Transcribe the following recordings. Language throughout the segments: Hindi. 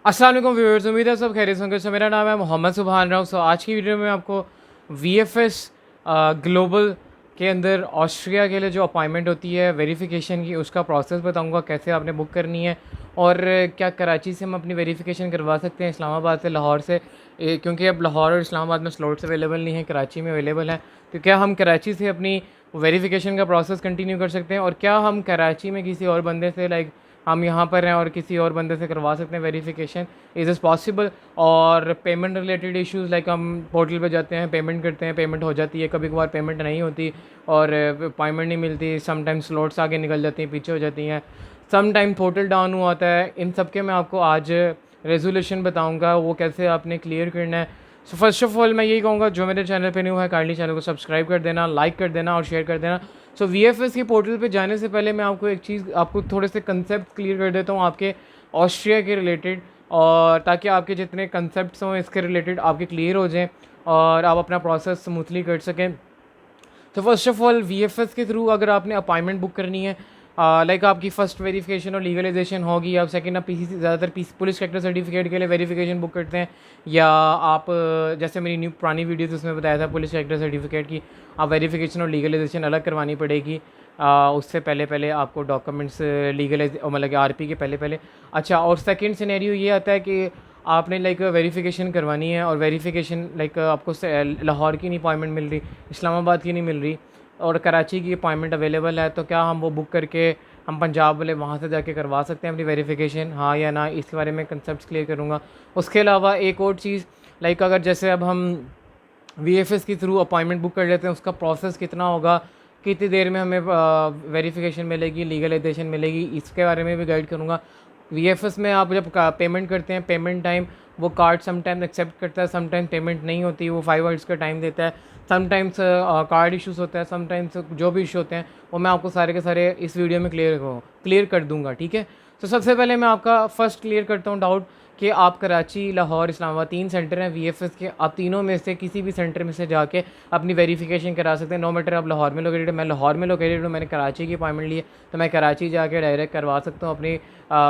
अस्सलाम वालेकुम व्यूअर्स, उम्मीद है सब खैरियत से होंगे। सो मेरा नाम है मोहम्मद सुभान राव। सो आज की वीडियो में आपको वीएफएस ग्लोबल के अंदर ऑस्ट्रिया के लिए जो अपॉइंटमेंट होती है वेरिफिकेशन की, उसका प्रोसेस बताऊंगा, कैसे आपने बुक करनी है और क्या कराची से हम अपनी वेरिफिकेशन करवा सकते हैं, इस्लामाबाद से, लाहौर से। क्योंकि अब लाहौर और इस्लामाबाद में स्लॉट्स अवेलेबल नहीं हैं, कराची में अवेलेबल हैं। तो क्या हम कराची से अपनी वेरिफिकेशन का प्रोसेस कंटिन्यू कर सकते हैं, और क्या हम कराची में किसी और बंदे से, लाइक हम यहाँ पर हैं और किसी और बंदे से करवा सकते हैं वेरिफिकेशन, इज़ इज़ पॉसिबल। और पेमेंट रिलेटेड इश्यूज़, लाइक हम पोर्टल पे जाते हैं, पेमेंट करते हैं, पेमेंट हो जाती है, कभी कभार पेमेंट नहीं होती और अपॉइंटमेंट नहीं मिलती, समटाइम्स स्लॉट्स आगे निकल जाती हैं, पीछे हो जाती हैं, समटाइम पोर्टल डाउन हुआ होता है। इन सब के मैं आपको आज रेजोल्यूशन बताऊँगा, वो कैसे आपने क्लियर करना है। सो फर्स्ट ऑफ ऑल मैं यही कहूँगा, जो मेरे चैनल पे न्यू है काइंडली चैनल को सब्सक्राइब कर देना, लाइक कर देना और शेयर कर देना। सो वीएफएस के पोर्टल पे जाने से पहले मैं आपको एक चीज़, आपको थोड़े से कंसेप्ट क्लियर कर देता हूँ आपके ऑस्ट्रिया के रिलेटेड, और ताकि आपके जितने कंसेप्ट्स हों इसके रिलेटेड आपके क्लियर हो जाएं और आप अपना प्रोसेस स्मूथली कर सकें। तो फर्स्ट ऑफ ऑल वीएफएस के थ्रू अगर आपने अपॉइंटमेंट बुक करनी है, लाइक आपकी फ़र्स्ट वेरिफिकेशन और लीगलाइजेशन होगी, आप सेकंड आप पीसी, ज़्यादातर पीसी पुलिस सेक्टर सर्टिफिकेट के लिए वेरिफिकेशन बुक करते हैं, या आप जैसे मेरी न्यू पुरानी वीडियो थी उसमें बताया था पुलिस सेक्टर सर्टिफिकेट की आप वेरिफिकेशन और लीगलाइजेशन अलग करवानी पड़ेगी। उससे पहले पहले आपको डॉक्यूमेंट्स लीगलाइज, मतलब कि आरपी के पहले पहले। अच्छा, और सेकंड सिनेरियो ये आता है कि आपने लाइक वेरिफिकेशन करवानी है और वेरिफिकेशन लाइक आपको लाहौर की नहीं अपॉइंटमेंट मिल रही, इस्लामाबाद की नहीं मिल रही और कराची की अपॉइंटमेंट अवेलेबल है, तो क्या हम वो बुक करके हम पंजाब वाले वहाँ से जाके करवा सकते हैं अपनी वेरिफिकेशन, हाँ या ना? इसके बारे में कंसेप्ट क्लियर करूँगा। उसके अलावा एक और चीज़, लाइक अगर जैसे अब हम वीएफएस के थ्रू अपॉइंटमेंट बुक कर लेते हैं, उसका प्रोसेस कितना होगा, कितनी देर में हमें वेरिफिकेशन मिलेगी, लीगलाइजेशन मिलेगी, इसके बारे में भी गाइड करूँगा। वीएफएस में आप जब पेमेंट करते हैं, पेमेंट टाइम वो कार्ड समटाइम एक्सेप्ट करता है, समटाइम पेमेंट नहीं होती, वो 5 आवर्स का टाइम देता है। समटाइम्स कार्ड इश्यूज़ होता है, समटाइम्स जो भी इशू होते हैं वो मैं आपको सारे के सारे इस वीडियो में क्लियर कर दूंगा, ठीक है? तो सबसे पहले मैं आपका फर्स्ट क्लियर करता हूँ डाउट कि आप कराची, लाहौर, इस्लामाबाद 3 सेंटर हैं वीएफएस के, आप तीनों में से किसी भी सेंटर में से जाके अपनी वेरिफिकेशन करा सकते हैं। नो मैटर आप लाहौर में लोकेटेड है, मैं लाहौर में लोकेटेड हूँ, मैंने कराची की अपॉइंटमेंट ली है, तो मैं कराची जाके डायरेक्ट करवा सकता हूँ अपनी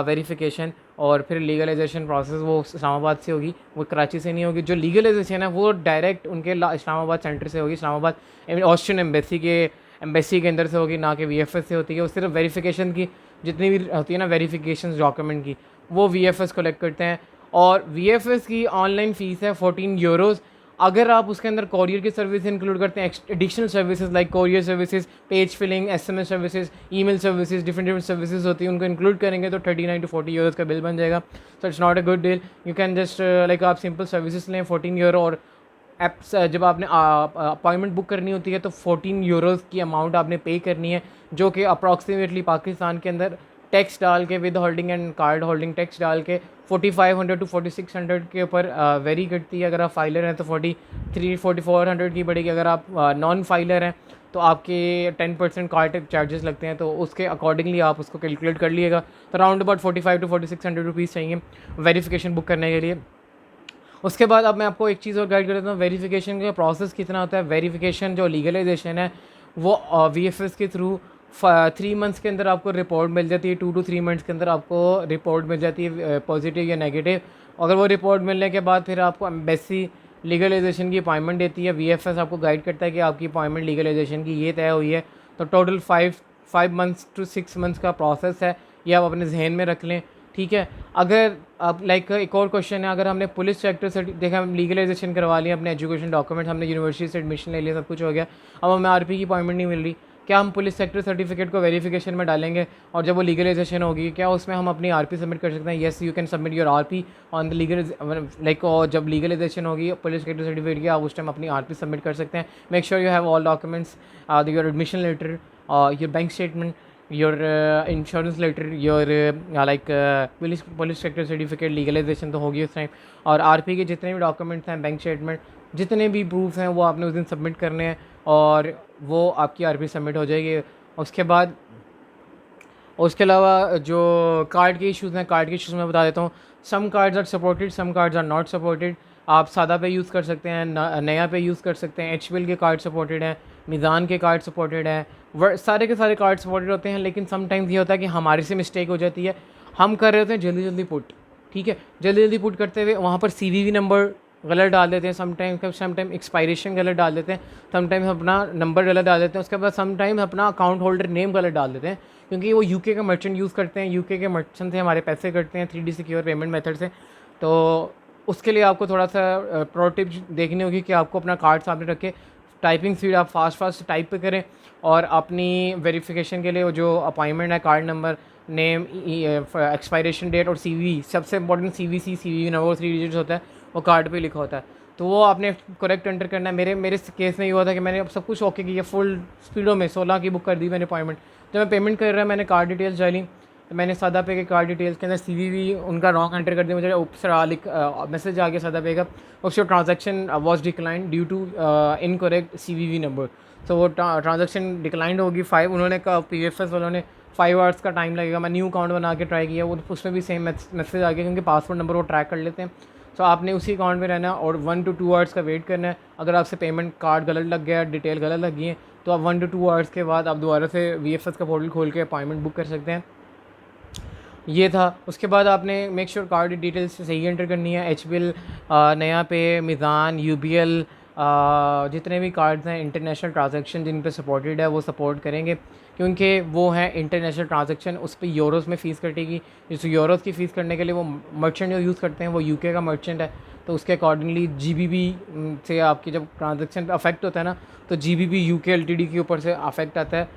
वेरिफिकेशन। और फिर लीगलाइजेशन प्रोसेस वो इस्लामाबाद से होगी, वो कराची से नहीं होगी। जो लीगलाइजेशन है वो डायरेक्ट उनके इस्लामाबाद सेंटर से होगी, इस्लामाबाद ऑस्ट्रियन एम्बेसी के अंदर से होगी, ना कि वीएफएस से होती है। वो सिर्फ वेरिफिकेशन की जितनी भी होती है ना, वेरिफिकेशन डॉक्यूमेंट की, वो वीएफएस कलेक्ट करते हैं। और वीएफएस की ऑनलाइन फ़ीस है 14 यूरोज़। अगर आप उसके अंदर कोरियर की सर्विस इंक्लूड करते हैं, additional services like courier services, page filling, SMS services, email services, different services होती हैं, उनको इंक्लूड करेंगे तो 39 to 40 यूरोज़ का बिल बन जाएगा। So it's not a good deal. You can just like आप सिंपल सर्विसेज लें 14 यूरो, और एप्स जब आपने अपॉइंटमेंट बुक करनी होती है तो 14 यूरोज़ की अमाउंट आपने पे करनी है, जो कि अप्रॉक्सीमेटली पाकिस्तान के अंदर टैक्स डाल के, with holding and card holding tax डाल के 4500 to 4600 के ऊपर वेरी करती है। अगर आप फाइलर हैं तो 4400 की पड़ेगी। अगर आप नॉन फाइलर हैं तो आपके 10% कार्ड चार्जेस लगते हैं, तो उसके अकॉर्डिंगली आप उसको कैलकुलेट कर लीजिएगा। तो अराउंड अबाउट 45 to 4600 रुपीज़ चाहिए वेरिफिकेशन बुक करने के लिए। उसके बाद अब मैं आपको एक चीज़ और गाइड कर देता हूँ, वेरिफिकेशन का प्रोसेस कितना होता है। वेरिफिकेशन जो लीगलाइजेशन है वो वीएफएस के थ्रू 3 मंथ्स के अंदर आपको रिपोर्ट मिल जाती है, 2 to 3 मंथ्स के अंदर आपको रिपोर्ट मिल जाती है, पॉजिटिव या नेगेटिव। अगर वो रिपोर्ट मिलने के बाद फिर आपको एम्बेसी लीगलाइजेशन की अपॉइंटमेंट देती है। वीएफएस आपको गाइड करता है कि आपकी अपॉइंटमेंट लीगलाइजेशन की ये तय हुई है। तो टोटल 5 मंथ्स to 6 मंथ्स का प्रोसेस है, ये आप अपने जहन में रख लें, ठीक है? अगर अब लाइक एक और क्वेश्चन है, अगर हमने पुलिस सेक्टर से देखा, हम लीगलाइजेशन करवा लिया, अपने एजुकेशन डॉक्यूमेंट, हमने यूनिवर्सिटी से एडमिशन ले लिया, सब कुछ हो गया, अब हमें आरपी की अपॉइंटमेंट नहीं मिल रही, क्या हम पुलिस सेक्टर सर्टिफिकेट को वेरिफिकेशन में डालेंगे और जब वो लीगलाइजेशन होगी क्या उसमें हम अपनी आरपी सबमिट कर सकते हैं? Yes, you can submit your RP on the legal, like जब लीगलाइजेशन होगी पुलिस सेक्टर सर्टिफिकेट की, आप उस टाइम अपनी आरपी सबमिट कर सकते हैं। Make sure you have all documents, your admission letter, your bank statement, your insurance letter, your like police sector certificate, legalisation तो होगी उस टाइम, और आरपी के जितने भी डॉक्यूमेंट्स हैं, बैंक स्टेटमेंट, जितने भी प्रूफ हैं वो आपने उस दिन सबमिट करने हैं और वो आपकी आरपी सबमिट हो जाएगी। उसके अलावा जो कार्ड के इश्यूज़ हैं, कार्ड के इश्यूज़ मैं बता देता हूँ। Some cards are supported, some cards are not supported. आप सादा पे यूज़ कर सकते हैं, नया पे यूज़ कर सकते हैं। एचपीएल के कार्ड सपोर्टेड हैं, मीज़ान के कार्ड सपोर्टेड हैं, सारे के सारे कार्ड सपोर्टेड होते हैं। लेकिन समटाइम्स ये होता है कि हमारे से मिस्टेक हो जाती है, हम कर रहे होते हैं जल्दी जल्दी पुट, ठीक है। जल्दी जल्दी पुट करते हुए वहाँ पर CVV नंबर गलत डाल देते हैं, समटाइम एक्सपायरेशन गलत डाल देते हैं, समटाइम्स अपना नंबर गलत डाल देते हैं, उसके बाद समटाइम्स अपना अकाउंट होल्डर नेम गलत डाल देते हैं, क्योंकि वो यूके का मर्चेंट यूज़ करते हैं, यूके के मर्चेंट से हमारे पैसे कटते हैं 3D सिक्योर पेमेंट मेथड से। तो उसके लिए आपको थोड़ा सा प्रो टिप देखनी होगी कि आपको अपना कार्ड सामने रख के टाइपिंग स्पीड आप फास्ट टाइप पे करें, और अपनी वेरिफिकेशन के लिए वो जो अपॉइंटमेंट है, card number, name, expiration date और CVV, सबसे इंपॉर्टेंट CVV नंबर 3 डिजिट्स होता है, वो कार्ड पे लिखा होता है, तो वो आपने करेक्ट एंटर करना है। मेरे केस में ये हुआ था कि मैंने अब सब कुछ ओके किया, फुल स्पीडों में 16 की बुक कर दी मैंने अपॉइंटमेंट। जब मैं पेमेंट कर रहा मैंने कार्ड डिटेल्स डाली, तो मैंने सादा पे के कार्ड डिटेल्स के अंदर CVV उनका रॉन्ग एंटर कर दिया, मुझे ऊपर मैसेज आ गया सादा पे का, उससे transaction was decline due to incorrect CVV number. तो वो ट्रांजैक्शन डिक्लाइंड होगी 5, उन्होंने कहा PFS वालों ने 5 आवर्स का टाइम लगेगा। मैं न्यू अकाउंट बना के ट्राई किया, वो उसमें भी सेम मैसेज आ गया, क्योंकि पासवर्ड नंबर वो ट्रैक कर लेते हैं। तो आपने उसी अकाउंट में रहना है और 1 to 2 आवर्स का वेट करना है। अगर आपसे पेमेंट कार्ड गलत लग गया, डिटेल गलत लग गई है, तो आप 1 to 2 आवर्स के बाद आप दोबारा से VFS का पोर्टल खोल के अपॉइंटमेंट बुक कर सकते हैं। ये था। उसके बाद आपने मेक श्योर कार्ड डिटेल्स सही एंटर करनी है। HBL, नया पे, मिज़ान, UBL, जितने भी कार्ड्स हैं इंटरनेशनल ट्रांजैक्शन जिन पे सपोर्टेड है वो सपोर्ट करेंगे, क्योंकि वो है इंटरनेशनल ट्रांजैक्शन, उस पर यूरोज़ में फ़ीस कटेगी। जिस यूरोज़ की फ़ीस करने के लिए वो मर्चेंट जो यूज़ करते हैं वो UK का मर्चेंट है, तो उसके अकॉर्डिंगली GBP से आपकी जब ट्रांजैक्शन पे अफेक्ट होता है ना, तो GBP UK LTD के ऊपर से अफेक्ट आता है,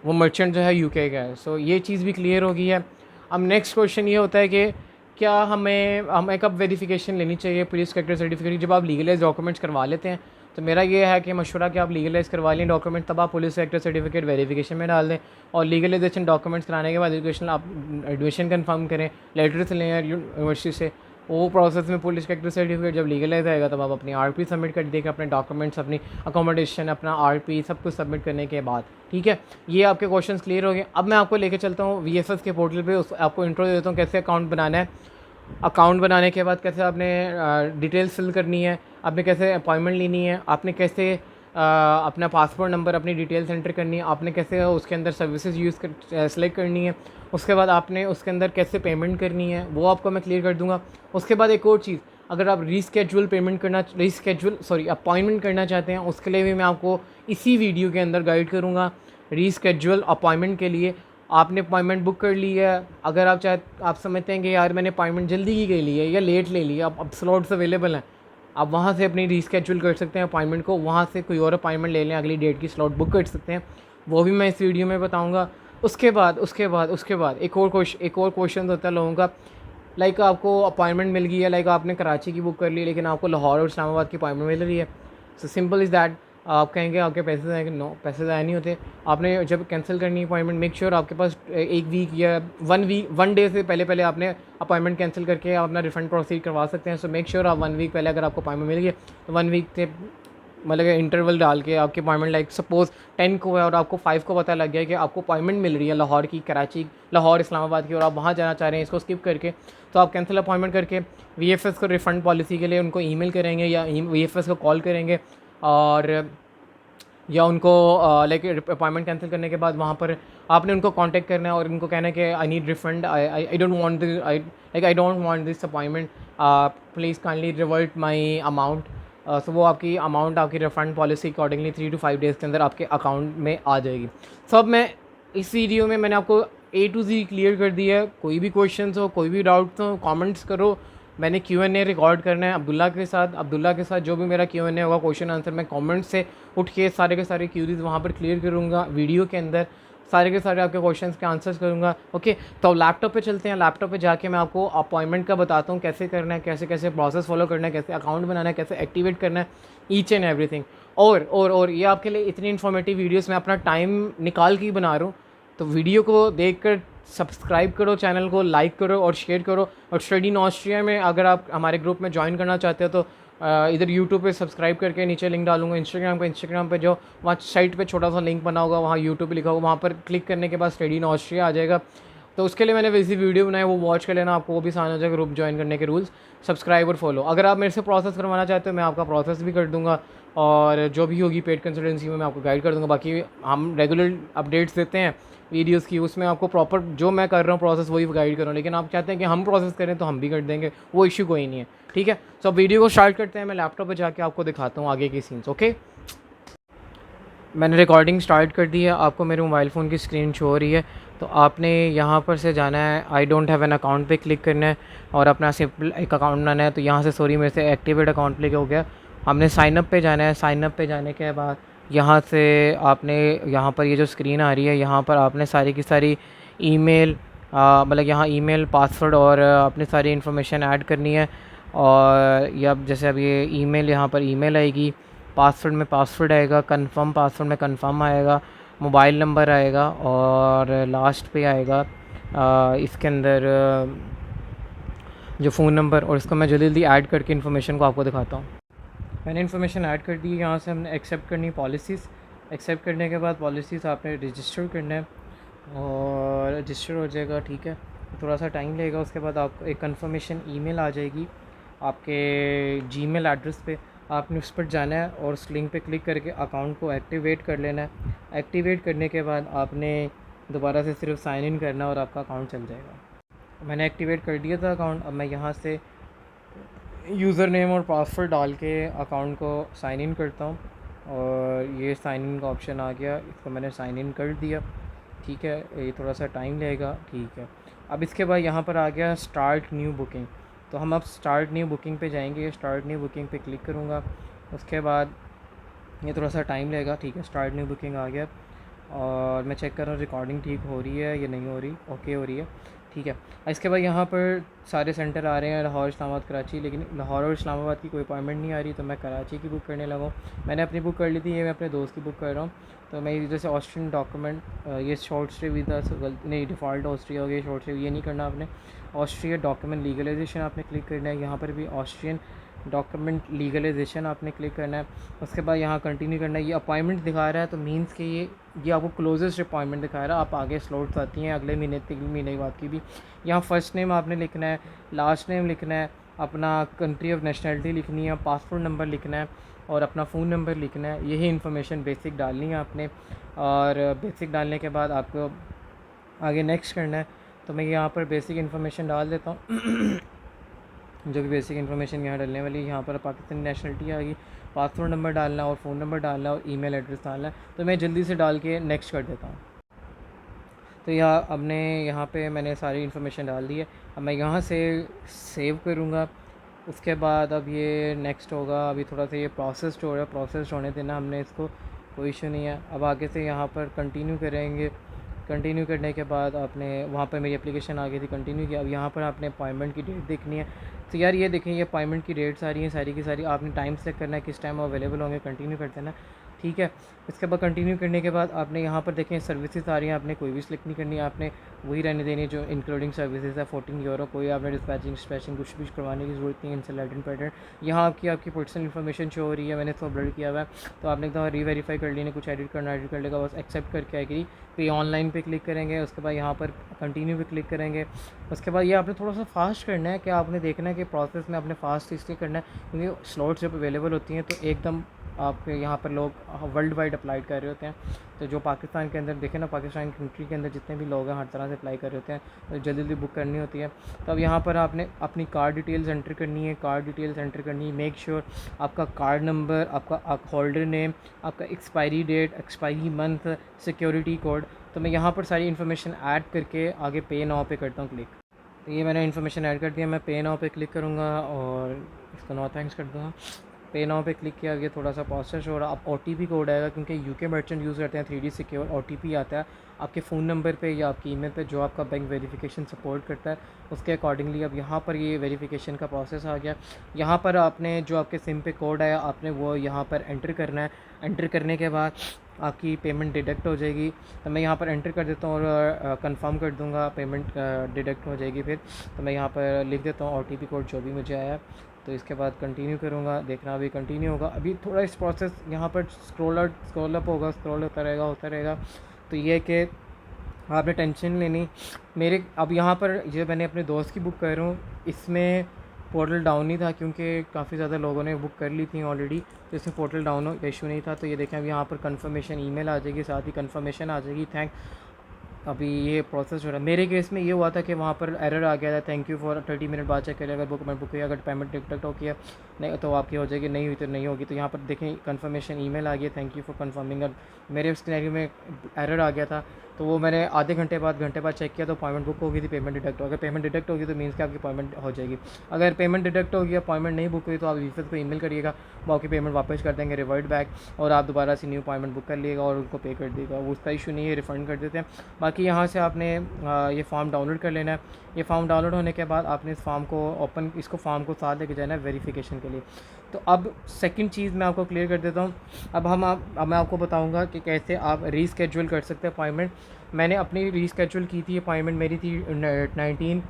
वो मर्चेंट जो है UK का है। सो ये चीज़ भी क्लियर हो गई है। अब नेक्स्ट क्वेश्चन ये होता है कि क्या हमें कब वेरिफिकेशन लेनी चाहिए पुलिस कैरेक्टर सर्टिफिकेट? जब आप लीगलाइज डॉक्यूमेंट्स करवा लेते हैं, तो मेरा ये है कि मशवरा कि आप लीगलाइज करवा लें डॉक्यूमेंट, तब आप पुलिस कैरेक्टर सर्टिफिकेट वेरिफिकेशन में डाल दें, और लीगलाइजेशन डॉक्यूमेंट्स कराने के बाद एजुकेशन आप एडमिशन कंफर्म करें, लेटर से लें यूनिवर्सिटी से, वो प्रोसेस में पुलिस कैरेक्टर सर्टिफिकेट जब लीगलाइज आएगा तब आप अपनी RP सबमिट कर देंगे, अपने डॉक्यूमेंट्स, अपनी अकोमोडेशन, अपना RP सब कुछ सबमिट करने के बाद। ठीक है, ये आपके क्वेश्चंस क्लियर हो गए। अब मैं आपको लेके चलता हूँ VFS के पोर्टल पे, आपको इंट्रो दे देता हूँ कैसे अकाउंट बनाना है। अकाउंट बनाने के बाद कैसे आपने डिटेल्स फिल करनी है, आपने कैसे अपॉइंटमेंट लेनी है, आपने कैसे अपना पासपोर्ट नंबर, अपनी डिटेल्स एंटर करनी है, आपने कैसे उसके अंदर सर्विसेज यूज़ कर सेलेक्ट करनी है, उसके बाद आपने उसके अंदर कैसे पेमेंट करनी है, वो आपको मैं क्लियर कर दूंगा। उसके बाद एक और चीज़, अगर आप अपॉइंटमेंट करना चाहते हैं, उसके लिए भी मैं आपको इसी वीडियो के अंदर गाइड करूँगा। रीस्केड्यूल अपॉइंटमेंट के लिए आपने अपॉइंटमेंट बुक कर ली है, अगर आप समझते हैं कि यार मैंने अपॉइंटमेंट जल्दी की ले ली है या लेट ले लिया, अब स्लॉट्स अवेलेबल हैं, आप वहाँ से अपनी रीस्केड्यूल कर सकते हैं अपॉइंटमेंट को, वहाँ से कोई और अपॉइंटमेंट ले लें, अगली डेट की स्लॉट बुक कर सकते हैं, वो भी मैं इस वीडियो में बताऊँगा। उसके बाद एक और क्वेश्चन होता है लोगों का, लाइक आपको अपॉइंटमेंट मिल गई है, लाइक आपने कराची की बुक कर ली लेकिन आपको लाहौर और इस्लामाबाद की अपॉइंटमेंट मिल रही है। सो सिंपल इज़ दैट, आप कहेंगे आपके पैसे आएंगे, नो, पैसे ज़ाया नहीं होते। आपने जब कैंसिल करनी है अपॉइंटमेंट, मेक श्योर आपके पास 1 वीक या 1 डे से पहले आपने अपॉइंटमेंट कैंसिल करके आप अपना रिफ़ंड प्रोसीड करवा सकते हैं। सो मेक श्योर आप 1 वीक पहले अगर आपको अपॉइंटमेंट मिल गई तो 1 वीक से मतलब इंटरवल डाल के आपकी अपॉइंटमेंट, लाइक सपोज़ 10 को है और आपको 5 को पता लग गया कि आपको अपॉइंटमेंट मिल रही है लाहौर की, कराची, लाहौर इस्लामाबाद की, और आप वहाँ जाना चाह रहे हैं इसको स्किप करके, तो आप कैंसिल अपॉइंटमेंट करके VFS को रिफ़ंड पॉलिसी के लिए उनको ईमेल करेंगे या VFS को कॉल करेंगे, और या उनको लाइक अपॉइंटमेंट कैंसिल करने के बाद वहाँ पर आपने उनको कांटेक्ट करना है और उनको कहना है कि I need refund, I don't want this appointment, please kindly revert my amount. सो वो आपकी अमाउंट आपकी refund policy accordingly 3 to 5 days के अंदर आपके अकाउंट में आ जाएगी। सब मैं इस वीडियो में मैंने आपको A to Z क्लियर कर दिया है। कोई भी क्वेश्चन हो, कोई भी डाउट्स हो, कमेंट्स करो। मैंने Q&A रिकॉर्ड करना है अब्दुल्ला के साथ जो भी मेरा Q&A होगा, क्वेश्चन आंसर, मैं कमेंट से उठ के सारे के सारे क्यूरीज वहाँ पर क्लियर करूँगा वीडियो के अंदर, सारे के सारे आपके क्वेश्चंस के आंसर्स करूँगा। ओके, तो लैपटॉप पे चलते हैं। लैपटॉप पे जाके मैं आपको अपॉइंटमेंट का बताता हूँ कैसे करना है, कैसे कैसे प्रोसेस फॉलो करना है, कैसे अकाउंट बनाना है, कैसे एक्टिवेट करना है, ईच एंड एवरीथिंग। और ये आपके लिए इतनी इन्फॉर्मेटिव वीडियोज़ मैं अपना टाइम निकाल के ही बना रहा हूँ, तो वीडियो को देख कर सब्सक्राइब करो, चैनल को लाइक करो और शेयर करो। और स्टडी इन ऑस्ट्रिया में अगर आप हमारे ग्रुप में ज्वाइन करना चाहते हो तो इधर यूट्यूब पे सब्सक्राइब करके नीचे लिंक डालूंगा, इंस्टाग्राम पे जो वहाँ साइट पे छोटा सा लिंक बना होगा, वहाँ यूट्यूब लिखा होगा, वहाँ पर क्लिक करने के बाद स्टडी इन ऑस्ट्रिया आ जाएगा। तो उसके लिए मैंने वैसी वीडियो बनाई, वो वॉच कर लेना, आपको वो भी आसान हो जाएगा ग्रुप ज्वाइन करने के रूल्स, सब्सक्राइब और फॉलो। अगर आप मेरे से प्रोसेस करवाना चाहते हो मैं आपका प्रोसेस भी कर दूँगा, और जो भी होगी पेड कंसल्टेंसी में मैं आपको गाइड कर दूँगा। बाकी हम रेगुलर अपडेट्स देते हैं वीडियोस की, उसमें आपको प्रॉपर जो मैं कर रहा हूँ प्रोसेस वही गाइड कर रहा हूँ। लेकिन आप चाहते हैं कि हम प्रोसेस करें तो हम भी कर देंगे, वो इश्यू कोई नहीं है, ठीक है। सो वीडियो को स्टार्ट करते हैं, मैं लैपटॉप पर जाके आपको दिखाता हूँ आगे की सीन्स। ओके, मैंने रिकॉर्डिंग स्टार्ट कर दी है, आपको मेरे मोबाइल फ़ोन की स्क्रीन शो हो रही है। तो आपने यहाँ पर से जाना है, I don't have an account पे क्लिक करना है और अपना सिंपल एक अकाउंट बनाना है। तो यहाँ से सॉरी मेरे से एक्टिवेट अकाउंट क्लिक हो गया, हमने साइनअप पे जाना है। साइनअप पे जाने के बाद यहाँ से आपने यहाँ पर ये जो स्क्रीन आ रही है, यहाँ पर आपने सारी की सारी ईमेल मतलब यहाँ ईमेल, पासवर्ड और अपनी सारी इन्फॉर्मेशन ऐड करनी है। और ये अब जैसे अब ये ईमेल, यहाँ पर ईमेल आएगी, पासवर्ड में पासवर्ड आएगा, कंफर्म पासवर्ड में कंफर्म आएगा, मोबाइल नंबर आएगा और लास्ट पे आएगा इसके अंदर जो फ़ोन नंबर। और इसको मैं जल्दी जल्दी ऐड करके इन्फॉर्मेशन को आपको दिखाता हूँ। मैंने इन्फॉर्मेशन ऐड कर दी है, यहाँ से हमने एक्सेप्ट करनी पॉलिसीज़। एक्सेप्ट करने के बाद पॉलिसीज़ आपने रजिस्टर करना है और रजिस्टर हो जाएगा, ठीक है। थोड़ा सा टाइम लगेगा, उसके बाद आपको एक कंफर्मेशन ईमेल आ जाएगी आपके जीमेल एड्रेस पे। आपने उस पर जाना है और उस लिंक पे क्लिक करके अकाउंट को एक्टिवेट कर लेना है। एक्टिवेट करने के बाद आपने दोबारा से सिर्फ साइन इन करना है और आपका अकाउंट चल जाएगा। मैंने एक्टिवेट कर दिया था अकाउंट। अब मैं यहाँ से यूज़र नेम और पासवर्ड डाल के अकाउंट को साइन इन करता हूँ और ये साइन इन का ऑप्शन आ गया, इसको मैंने साइन इन कर दिया, ठीक है। ये थोड़ा सा टाइम लगेगा, ठीक है। अब इसके बाद यहाँ पर आ गया स्टार्ट न्यू बुकिंग। तो हम अब स्टार्ट न्यू बुकिंग पे जाएंगे, स्टार्ट न्यू बुकिंग पे क्लिक करूँगा। उसके बाद ये थोड़ा सा टाइम लगेगा, ठीक है। स्टार्ट न्यू बुकिंग आ गया और मैं चेक कर रहा हूँ रिकॉर्डिंग ठीक हो रही है या नहीं हो रही, ओके हो रही है, ठीक है। इसके बाद यहाँ पर सारे सेंटर आ रहे हैं, लाहौर, इस्लामाबाद, कराची, लेकिन लाहौर और इस्लामाबाद की कोई अपॉइंटमेंट नहीं आ रही, तो मैं कराची की बुक करने लगा हूँ। मैंने अपनी बुक कर ली थी, ये मैं अपने दोस्त की बुक कर रहा हूँ। तो मैं इधर से ऑस्ट्रियन डॉक्यूमेंट, ये शॉर्ट स्टे वीज़ा गलती नहीं, डिफ़ॉल्ट ऑस्ट्रिया हो गया, शॉर्ट स्टे ये नहीं करना आपने। ऑस्ट्रिया डॉक्यूमेंट लीगलाइजेशन आपने क्लिक करना है, यहाँ पर भी ऑस्ट्रियन डॉक्यूमेंट लीगलाइजेशन आपने क्लिक करना है। उसके बाद यहाँ कंटिन्यू करना है। ये अपॉइंटमेंट दिखा रहा है तो मीन्स कि ये आपको क्लोजेस्ट अपॉइंटमेंट दिखा रहा है, आप आगे स्लॉट्स आती हैं अगले महीने, 3 महीने बाद की भी। यहाँ फ़र्स्ट नेम आपने लिखना है, लास्ट नेम लिखना है, अपना कंट्री ऑफ नेशनलिटी लिखनी है, पासपोर्ट नंबर लिखना है और अपना फ़ोन नंबर लिखना है। यही इन्फॉर्मेशन बेसिक डालनी है आपने। और बेसिक डालने के बाद आपको आगे नेक्स्ट करना है। तो मैं यहाँ पर बेसिक इन्फॉर्मेशन डाल देता हूँ जो कि बेसिक इन्फॉर्मेशन यहाँ डालने वाली। यहाँ पर पाकिस्तानी नेशनलिटी आ गई, पासपोर्ट नंबर डालना और फ़ोन नंबर डालना और ईमेल एड्रेस डालना है। तो मैं जल्दी से डाल के नेक्स्ट कर देता हूँ। तो यहाँ पे मैंने सारी इन्फॉर्मेशन डाल दी है। अब मैं यहाँ से सेव करूँगा। उसके बाद अब ये नेक्स्ट होगा, अभी थोड़ा सा ये प्रोसेस्ड हो रहा है, प्रोसेस्ड होने देना हमने इसको, कोई इशू नहीं है। अब आगे से यहाँ पर कंटिन्यू करेंगे। कंटिन्यू करने के बाद आपने वहाँ पर मेरी एप्लीकेशन आ गई थी, कंटिन्यू किया। अब यहाँ पर आपने अपॉइंटमेंट की डेट देखनी है। तो यार ये देखें, ये अपॉइंटमेंट की डेट्स आ रही हैं सारी की सारी, आपने टाइम सेलेक्ट करना है किस टाइम अवेलेबल होंगे, कंटिन्यू कर देना, ठीक है। इसके बाद कंटिन्यू करने के बाद आपने यहाँ पर देखें सर्विसेज आ रही हैं, आपने कोई भी सिलेक्ट नहीं करनी है, आपने वही रहने देनी है जो इंक्लूडिंग सर्विसेज है, 14 यूरो। कोई आपने डिस्पैचिंग कुछ भी करवाने की ज़रूरत नहीं है। इंसलेटेड पैटर्न यहाँ आपकी पर्सनल इन्फॉर्मेशन शो हो रही है, मैंने इसको अपलोड किया हुआ है। तो आपने एकदम रीवेरीफाई कर लेना, कुछ एडिट कर लेगा, बस एक्सेप्ट करके आएगी। फिर ऑनलाइन पे क्लिक करेंगे, उसके बाद यहाँ पर कंटिन्यू पे क्लिक करेंगे। उसके बाद ये आपने थोड़ा सा फास्ट करना है, कि आपने देखना है कि प्रोसेस में आपने फास्ट इसलिए करना है क्योंकि स्लॉट्स जब अवेलेबल होती हैं तो एकदम आपके यहाँ पर लोग वर्ल्ड वाइड अप्लाई कर रहे होते हैं। तो जो पाकिस्तान के अंदर देखें ना, पाकिस्तान कंट्री के अंदर जितने भी लोग हैं हर तरह से अप्लाई कर रहे होते हैं, तो जल्दी जल्दी बुक करनी होती है। तो अब यहाँ पर आपने अपनी कार्ड डिटेल्स एंटर करनी है, कार्ड डिटेल्स एंटर करनी है। मेक श्योर आपका कार्ड नंबर, आपका होल्डर नेम, आपका expiry date, expiry month, security code. तो मैं यहाँ पर सारी इन्फॉर्मेशन ऐड करके आगे पे नाउ पे करता हूँ क्लिक। तो ये मैंने इन्फॉर्मेशन ऐड कर दिया, मैं पे नाउ पे क्लिक करूँगा और इसको नो थैंक्स कर दूँगा। पे नाउ पे क्लिक किया, ये थोड़ा सा प्रोसेस हो रहा। अब OTP कोड आएगा, क्योंकि यूके मर्चेंट यूज़ करते हैं 3D सिक्योर। OTP आता है आपके फ़ोन नंबर पे या आपकी ईमेल पे, जो आपका बैंक वेरिफिकेशन सपोर्ट करता है उसके अकॉर्डिंगली। अब यहाँ पर ये वेरिफिकेशन का प्रोसेस आ गया। यहाँ पर आपने जो आपके सिम पे कोड आया आपने वो यहाँ पर एंटर करना है। एंटर करने के बाद आपकी पेमेंट डिडक्ट हो जाएगी। तो मैं यहाँ पर एंटर कर देता हूँ और कंफर्म कर दूँगा, पेमेंट डिडक्ट हो जाएगी। फिर तो मैं यहाँ पर लिख देता हूँ OTP कोड जो भी मुझे आया। तो इसके बाद कंटिन्यू करूँगा, देखना अभी कंटिन्यू होगा। अभी थोड़ा इस प्रोसेस यहाँ पर स्क्रॉल अप होगा, स्क्रॉल होता रहेगा। तो ये कि आपने टेंशन नहीं लेनी। मेरे अब यहाँ पर जो मैंने अपने दोस्त की बुक कर रहा हूँ, इसमें पोर्टल डाउन नहीं था क्योंकि काफ़ी ज़्यादा लोगों ने बुक कर ली थी ऑलरेडी, तो इसमें पोर्टल डाउन का इशू नहीं था। तो ये देखें अब यहाँ पर कंफर्मेशन ईमेल आ जाएगी, साथ ही कंफर्मेशन आ जाएगी, थैंक। अभी ये प्रोसेस हो रहा है। मेरे केस में ये हुआ था कि वहाँ पर एरर आ गया था, थैंक यू फॉर 30 मिनट बाद चेक करें, अगर बुक हुई, अगर पेमेंट डिटेक्ट हो गया नहीं तो आपकी हो जाएगी, नहीं हुई तो नहीं होगी। तो यहाँ पर देखें कंफर्मेशन ईमेल आ गया, थैंक यू फॉर कंफर्मिंग। मेरे सिनेरियो में एरर आ गया था, तो वो मैंने आधे घंटे बाद चेक किया तो अपॉइंटमेंट बुक हो गई थी, पेमेंट डिटेक्ट हो। अगर पेमेंट डिटेक्ट होगी तो मीन्स कि आपकी अपॉइंटमेंट हो जाएगी। अगर पेमेंट डिटेक्ट होगी, अपॉइंटमेंट नहीं बुक हुई, तो आप वीफेस को ईमेल करिएगा, वो आपकी पेमेंट वापस कर देंगे रिवर्ट बैक, और आप दोबारा से न्यू अपॉइंटमेंट बुक कर लिएगा और उनको पे कर देगा। वो उसका इशू नहीं है, रिफ़ंड कर देते हैं। बाकी यहाँ से आपने ये फॉर्म डाउनलोड कर लेना है। ये फॉर्म डाउनलोड होने के बाद आपने इस फॉर्म को फॉर्म को साथ लेके जाना है वेरिफिकेशन के लिए। तो अब सेकंड चीज़ मैं आपको क्लियर कर देता हूँ। अब मैं आपको बताऊँगा कि कैसे आप रीस्केड्यूल कर सकते हैं अपॉइंटमेंट। मैंने अपनी रीस्केड्यूल की थी, अपॉइंटमेंट मेरी थी 19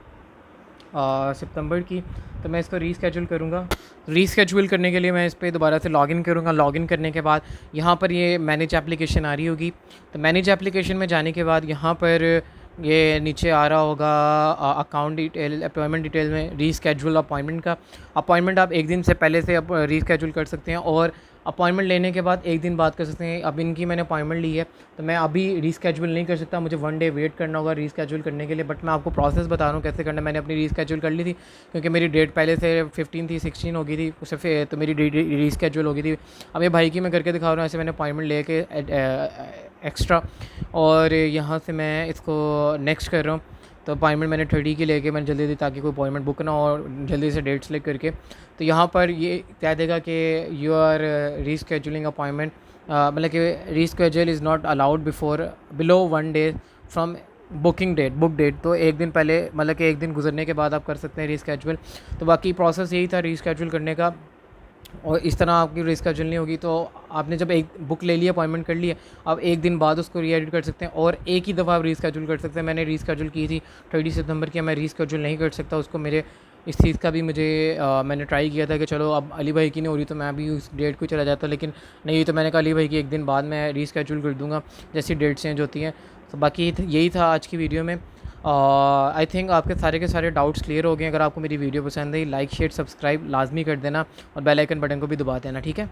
सितंबर की, तो मैं इसको रीस्केड्यूल करूँगा। रीस्केड्यूल करने के लिए मैं इस पर दोबारा से लॉगिन करूँगा। लॉगिन करने के बाद यहाँ पर ये मैनेज एप्लीकेशन आ रही होगी, तो मैनेज एप्लीकेशन में जाने के बाद यहाँ पर ये नीचे आ रहा होगा अकाउंट डिटेल, अपॉइंटमेंट डिटेल में रीस्केड्यूल अपॉइंटमेंट का। अपॉइंटमेंट आप एक दिन से पहले से रीस्केड्यूल कर सकते हैं और अपॉइंटमेंट लेने के बाद एक दिन बाद कर सकते हैं। अब इनकी मैंने अपॉइंटमेंट ली है तो मैं अभी रीस्केड्यूल नहीं कर सकता, मुझे 1 डे वेट करना होगा रीस्केड्यूल करने के लिए। बट मैं आपको प्रोसेस बता रहा हूँ कैसे करना। मैंने अपनी रीस्केड्यूल कर ली थी क्योंकि मेरी डेट पहले से 15 थी, 16 हो गई थी उससे, तो मेरी रीस्केड्यूल हो गई थी। अब ये भाई की मैं करके दिखा रहा हूँ, ऐसे मैंने अपॉइंटमेंट लेके एक्स्ट्रा, और यहाँ से मैं इसको नेक्स्ट कर रहा हूँ। तो अपॉइंटमेंट मैंने 30 की लेके मैंने जल्दी दी ताकि कोई अपॉइंटमेंट बुक ना हो, और जल्दी से डेट सेलेक्ट करके। तो यहाँ पर ये कह देगा कि यू आर रीस्केड्यूलिंग अपॉइंटमेंट, मतलब कि reschedule is not allowed below 1 day from book date. तो एक दिन पहले, मतलब कि एक दिन गुजरने के बाद आप कर सकते हैं रीस्केड्यूल। तो बाकी प्रोसेस यही था रीस्केड्यूल करने का, और इस तरह आपकी रीस्केड्यूल नहीं होगी। तो आपने जब एक बुक ले लिया, अपॉइंटमेंट कर लिया, आप एक दिन बाद उसको री-एडिट कर सकते हैं और एक ही दफ़ा आप रीस्केड्यूल कर सकते हैं। मैंने रीस्केड्यूल की थी 30 सितंबर की, मैं रीस्केड्यूल नहीं कर सकता उसको। मेरे इस चीज़ का भी मैंने ट्राई किया था कि चलो अब अली भाई की नहीं हो रही तो मैं भी उस डेट को चला जाता, लेकिन नहीं, तो मैंने कहा अली भाई की एक दिन बाद मैं रीस्केड्यूल कर दूँगा जैसी डेट चेंज होती हैं। तो बाकी यही था आज की वीडियो में। आई थिंक आपके सारे के सारे डाउट्स क्लियर हो गए। अगर आपको मेरी वीडियो पसंद आई, लाइक शेयर सब्सक्राइब लाजमी कर देना और बेल आइकन बटन को भी दबा देना, ठीक है।